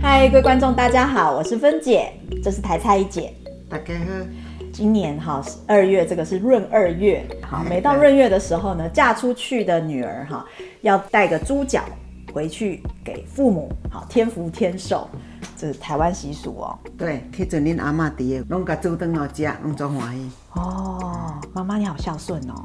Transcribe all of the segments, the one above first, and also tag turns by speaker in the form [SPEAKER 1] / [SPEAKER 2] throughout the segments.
[SPEAKER 1] 嗨，各位观众，大家好，我是芬姐，这是台菜一姐。
[SPEAKER 2] 大家好。
[SPEAKER 1] 今年哈2月，这个是闰2月，好，每到闰月的时候呢，嫁出去的女儿哈，要带个猪脚回去给父母，好添福添寿，这是台湾习俗哦。
[SPEAKER 2] 对，迄阵恁阿嬷伫个，拢甲煮顿好食，拢足欢喜。
[SPEAKER 1] 哦，妈妈你好孝顺哦。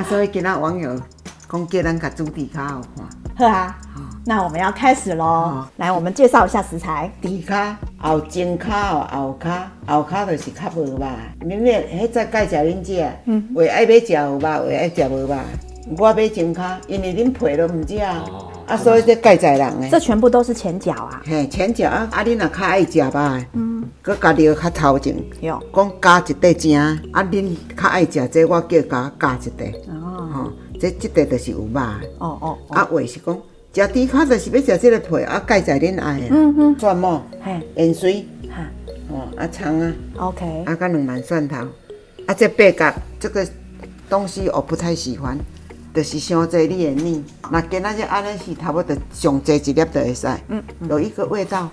[SPEAKER 2] 所以今仔网友讲叫咱甲煮猪脚好看。
[SPEAKER 1] 好啊，那我们要开始咯。来，我们介绍一下食材。
[SPEAKER 2] 猪脚后前脚后脚，后脚就是较无肉。恁迄早介绍恁食，话爱要食有肉，话爱食无肉。我买前脚，因为恁皮都唔食所以这介绍人的。
[SPEAKER 1] 这全部都是前脚啊。
[SPEAKER 2] 嘿，前脚恁若较爱食肉的，佮家己较头前，
[SPEAKER 1] 有
[SPEAKER 2] 讲加一块正，恁较爱食这，我叫加一块。这块就是有肉的。话是讲。食猪脚就是要食这个皮，介绍恁爱的。蒜末、盐水，葱
[SPEAKER 1] OK，
[SPEAKER 2] 甲2瓣蒜头，这八角这个东西我不太喜欢，就是伤济你会腻。那今仔日安尼是差不多上济一粒就会使，有一个味道，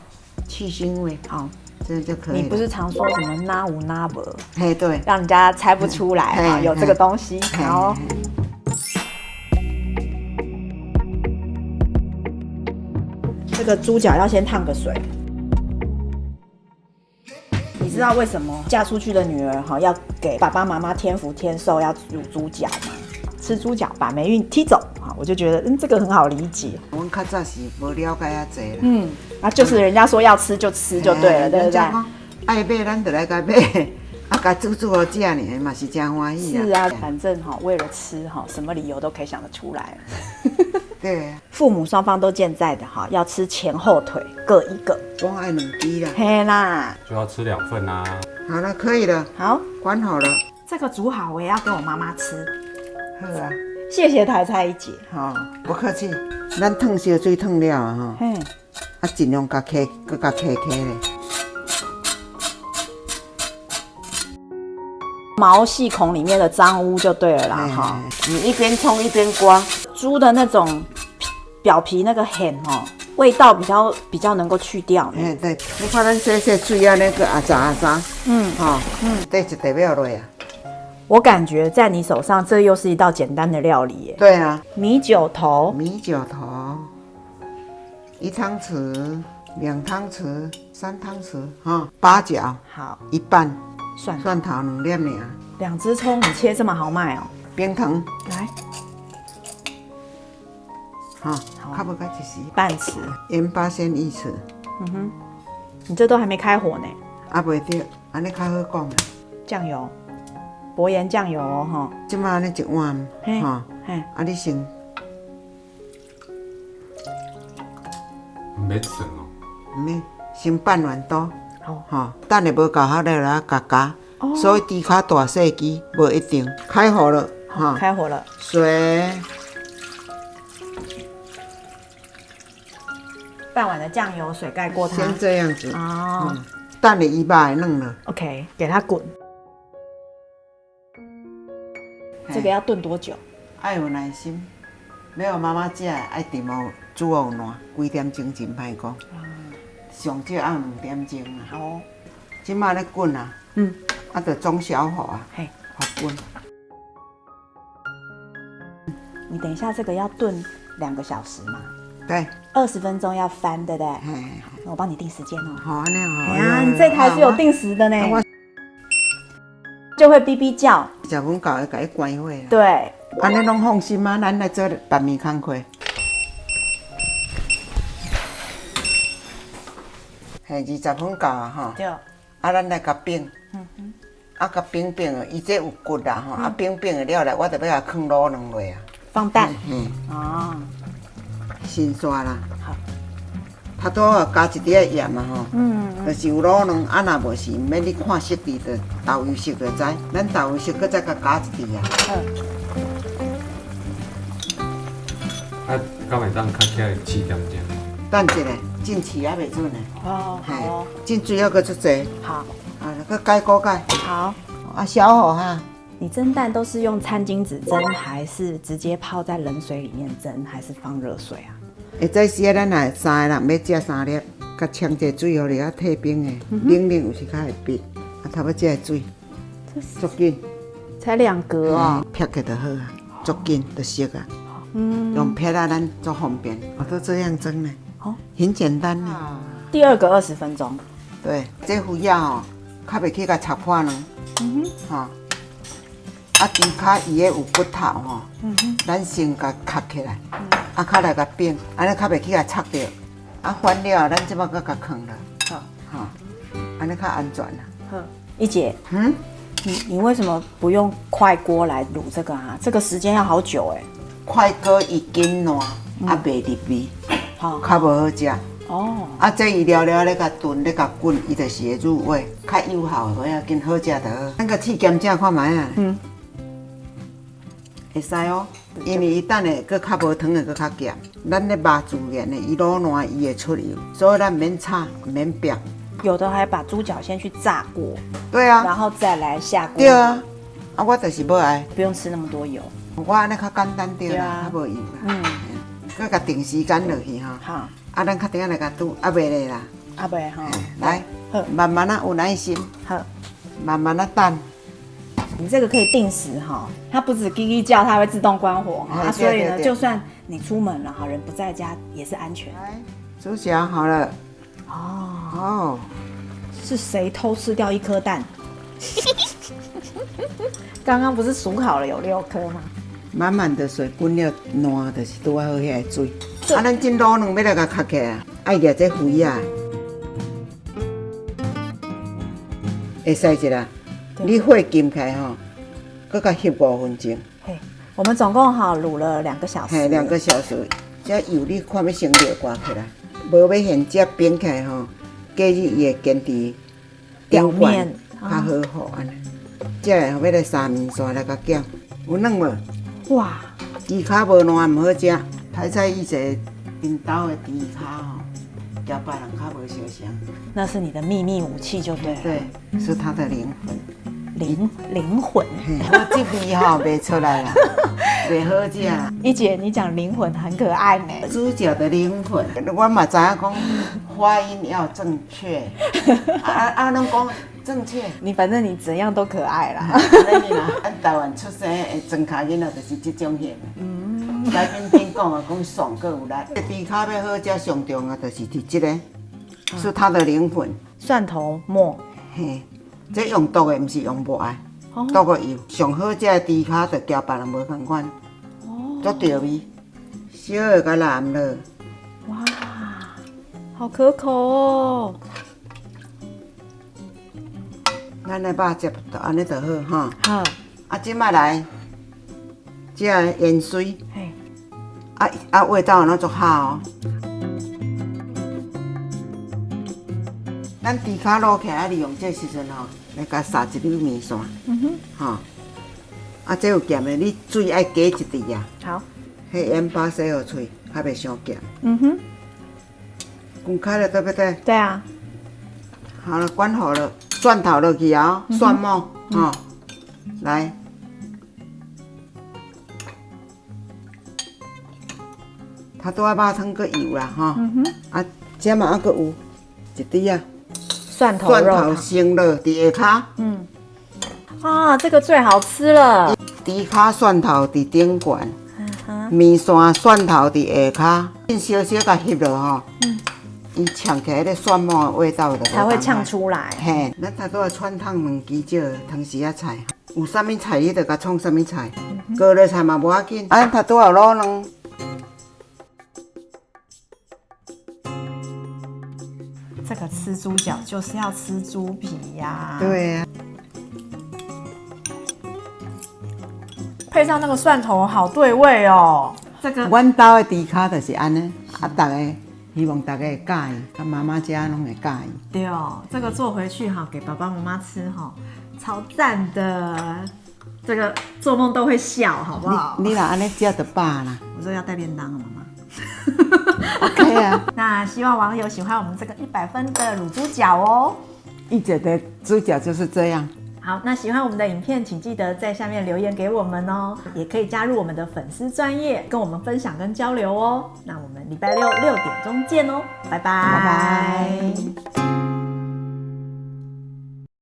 [SPEAKER 2] 去腥味，好，这样就可以了。
[SPEAKER 1] 你不是常说什么那无那无？
[SPEAKER 2] 嘿，对，
[SPEAKER 1] 让人家猜不出来有这个东西。好。这个猪脚要先烫个水。你知道为什么嫁出去的女儿要给爸爸妈妈添福添寿，要煮猪脚吗？吃猪脚把霉运踢走。我就觉得这个很好理解。
[SPEAKER 2] 我们较早是无了解遐济
[SPEAKER 1] 啦。就是人家说要吃就吃就对了，对不对？
[SPEAKER 2] 爱买咱就来甲买，甲煮好食呢，嘛是真欢喜啊。
[SPEAKER 1] 是啊，反正为了吃什么理由都可以想得出来。
[SPEAKER 2] 对，
[SPEAKER 1] 父母双方都健在的要吃前后腿各一个，
[SPEAKER 2] 总爱2支啦。
[SPEAKER 1] 嘿啦，
[SPEAKER 3] 就要吃2份啊。
[SPEAKER 2] 好了，可以了。
[SPEAKER 1] 好，
[SPEAKER 2] 关好了。
[SPEAKER 1] 这个煮好，我也要给我妈妈吃。
[SPEAKER 2] 好啊，
[SPEAKER 1] 谢谢台菜一姐。
[SPEAKER 2] 不客气。咱烫烧水烫了尽量甲开，搁甲开咧。
[SPEAKER 1] 毛细孔里面的脏污就对了啦
[SPEAKER 2] 你一边冲一边刮。
[SPEAKER 1] 猪的那种表皮那个很味道比较能够去掉。
[SPEAKER 2] 对，你看咱洗水那个杂，这一袋要落啊。
[SPEAKER 1] 我感觉在你手上，这又是一道简单的料理耶。
[SPEAKER 2] 对啊，
[SPEAKER 1] 米酒头
[SPEAKER 2] 1汤匙、2汤匙、3汤匙八角，
[SPEAKER 1] 好
[SPEAKER 2] 1瓣
[SPEAKER 1] 蒜
[SPEAKER 2] 头2粒尔
[SPEAKER 1] ，2只葱你切这么豪迈哦。
[SPEAKER 2] 冰糖
[SPEAKER 1] 来。
[SPEAKER 2] 差不多就是
[SPEAKER 1] 半匙，
[SPEAKER 2] 盐巴先1匙。
[SPEAKER 1] 你这都还没开火呢。
[SPEAKER 2] 袂对，安尼较好讲啦。
[SPEAKER 1] 酱油，薄盐酱油
[SPEAKER 2] 即马安尼1碗你先。
[SPEAKER 3] 唔免算哦。
[SPEAKER 2] 唔免，先半碗多。
[SPEAKER 1] 好。
[SPEAKER 2] 等下无够好再来加。所以猪脚大细支无一定。开火了。
[SPEAKER 1] 开火了。
[SPEAKER 2] 水。
[SPEAKER 1] 半碗的酱油水盖过它，
[SPEAKER 2] 先这样子等你1把嫩了。
[SPEAKER 1] OK， 给它滚。这个要炖多久？
[SPEAKER 2] 爱有耐心，要有妈妈食，爱炖好煮好烂，2点钟真歹讲。上少要2点钟啊。
[SPEAKER 1] 好，
[SPEAKER 2] 即马咧滚啊。就中小火啊。滚。
[SPEAKER 1] 你等一下，这个要炖2个小时嘛？
[SPEAKER 2] 对。
[SPEAKER 1] 20分钟要翻，对不对？那我帮你定时间哦。
[SPEAKER 2] 好，安尼好。
[SPEAKER 1] 哎呀，你这台是有定时的呢，就会哔哔叫。
[SPEAKER 2] 食饭到要甲伊关火啦。
[SPEAKER 1] 对。
[SPEAKER 2] 安尼拢放心啊，咱来做白面工课。20分到啊
[SPEAKER 1] 对。
[SPEAKER 2] 咱来甲冰。甲冰冰伊这有骨啦冰冰的了来，我就要甲放卤卵落啊。
[SPEAKER 1] 放蛋。
[SPEAKER 2] 新刷啦。
[SPEAKER 1] 好。
[SPEAKER 2] 他都加一点盐嘛就是有卤卵，若无是毋免你看色字的豆油色就知，咱豆油色搁再加一滴
[SPEAKER 3] 敢会当较起来4点钟？
[SPEAKER 2] 等一下，浸水还袂准呢。浸水还搁足济。
[SPEAKER 1] 好。
[SPEAKER 2] 搁改锅改。
[SPEAKER 1] 好。
[SPEAKER 2] 小火
[SPEAKER 1] 你蒸蛋都是用餐巾纸蒸，还是直接泡在冷水里面蒸，还是放热水啊？
[SPEAKER 2] 会早时啊，咱若三个人要食3粒，甲呛者水互你啊退冰的，冷冷有时较会冰。啊，头要食的水，足紧，
[SPEAKER 1] 才2格哦，
[SPEAKER 2] 撇开就好啊，足紧就熟啊。用撇啊，咱足方便。我都这样蒸呢，很简单呢。
[SPEAKER 1] 第2个20分钟。
[SPEAKER 2] 对，这胡鸭哦，较袂去甲拆破呢。啊，猪脚伊个有骨头吼，咱先甲壳起来，较来甲冰，安尼较袂去甲拆掉。翻了，咱即摆搁甲放了，好，安尼较安全啦。
[SPEAKER 1] 一姐，你为什么不用快锅来卤这个啊？这个时间要好久哎。
[SPEAKER 2] 快锅伊紧烂，袂入味，较无好食。这伊了了咧甲炖咧甲滚，伊就是会入味，较有效，无要紧，好食就好。咱个试咸食看卖啊。会使哦，因为伊等下搁较无汤的搁较咸。咱咧肉自然的，伊卤烂伊会出油，所以咱免炒，免煸。
[SPEAKER 1] 有的还把猪脚先去炸过，
[SPEAKER 2] 对啊，
[SPEAKER 1] 然后再来下锅。
[SPEAKER 2] 对啊，我就是要爱，
[SPEAKER 1] 不用吃那么多油。
[SPEAKER 2] 我安尼较简单点啦，较无油啦。搁甲定时间落去哈。好。咱较定来甲煮，袂咧啦。
[SPEAKER 1] 袂哈。
[SPEAKER 2] 来，慢慢啊，有耐心。好，慢慢啊等。
[SPEAKER 1] 你这个可以定时哈，它不止叽叽叫，它会自动关火哈。所以呢，就算你出门了哈，人不在家也是安全。
[SPEAKER 2] 猪脚好了。
[SPEAKER 1] 哦，是谁偷吃掉1颗蛋？刚刚不是数好了有6颗吗？
[SPEAKER 2] 满满的水滚了烂，就是拄好遐个水。咱蒸卤卵要来甲壳起来，爱掠这肥啊，会使一啦。你火禁起来吼，搁甲翕5分钟。
[SPEAKER 1] 我们总共卤了2个小时。
[SPEAKER 2] 2个小时，这油你看要先掠挂起来，无要现这冰起来吼，假日伊会坚持
[SPEAKER 1] 表面
[SPEAKER 2] 较好好安尼。这要来3面线来甲搅，有软无？哇，猪脚无烂毋好食，歹在伊这因兜的猪脚吼，交别人较无相像。
[SPEAKER 1] 那是你的秘密武器就对了。
[SPEAKER 2] 对，是它的灵魂。
[SPEAKER 1] 灵魂，
[SPEAKER 2] 我这味吼袂出来啦，袂好食啦。
[SPEAKER 1] 一姐，你讲灵魂很可爱呢。
[SPEAKER 2] 猪脚的灵魂，我嘛知影讲发音要正确，拢讲正确。
[SPEAKER 1] 反正你怎样都可爱啦。
[SPEAKER 2] 咱台湾出生的庄脚囡仔就是这种型。来宾讲啊，讲爽个有力。猪脚要好食，上重要就是伫这个，是它的灵魂。
[SPEAKER 1] 蒜头末。
[SPEAKER 2] 嘿。这用剁的，毋是用抹的，剁个油。上好食的猪脚，就交别人无同款，足调味，小的甲蓝了。
[SPEAKER 1] 哇，好可口哦！
[SPEAKER 2] 咱的肉汁就安尼就好哈。
[SPEAKER 1] 好。
[SPEAKER 2] 即摆来，这盐水，味道那足好哦。咱猪脚卤起来，利用这时阵吼，来甲撒一粒面线，这有咸的，你水爱加一滴啊。好。迄盐巴洗好脆，较袂伤咸。滚开了对不对？
[SPEAKER 1] 对啊。
[SPEAKER 2] 好了，关好了，蒜头落去啊，蒜末，来。它拄仔肉汤搁油啦，这嘛还搁有一滴啊。
[SPEAKER 1] 蒜头
[SPEAKER 2] 先落伫下骹，
[SPEAKER 1] 这个最好吃了。
[SPEAKER 2] 猪脚蒜头伫顶悬，面线蒜头伫下骹，小小甲翕落吼，伊呛起来，蒜末的味道就
[SPEAKER 1] 才会呛出来。
[SPEAKER 2] 嘿，咱差不多串烫2支少，汤匙仔菜，有啥物菜你就甲创啥物菜，高丽菜嘛无要紧。差不多有卤卵。
[SPEAKER 1] 这个吃猪脚就是要吃猪皮呀。
[SPEAKER 2] 对呀。
[SPEAKER 1] 配上那个蒜头，好对味哦。这个
[SPEAKER 2] 阮家的猪脚就是安尼，大家希望大家会介意，甲妈妈家拢会介意。
[SPEAKER 1] 对哦，这个做回去哈，给爸爸妈妈吃哈，超赞的。这个做梦都会笑，好不好？
[SPEAKER 2] 你若安尼食就饱啦。
[SPEAKER 1] 我说要带便当了，妈妈。
[SPEAKER 2] OK 啊。
[SPEAKER 1] 那希望网友喜欢我们这个100分的卤猪脚哦。
[SPEAKER 2] 一姐的猪脚就是这样。
[SPEAKER 1] 好，那喜欢我们的影片，请记得在下面留言给我们哦，也可以加入我们的粉丝专页，跟我们分享跟交流哦。那我们礼拜六6点钟见哦，拜拜。
[SPEAKER 2] 拜拜。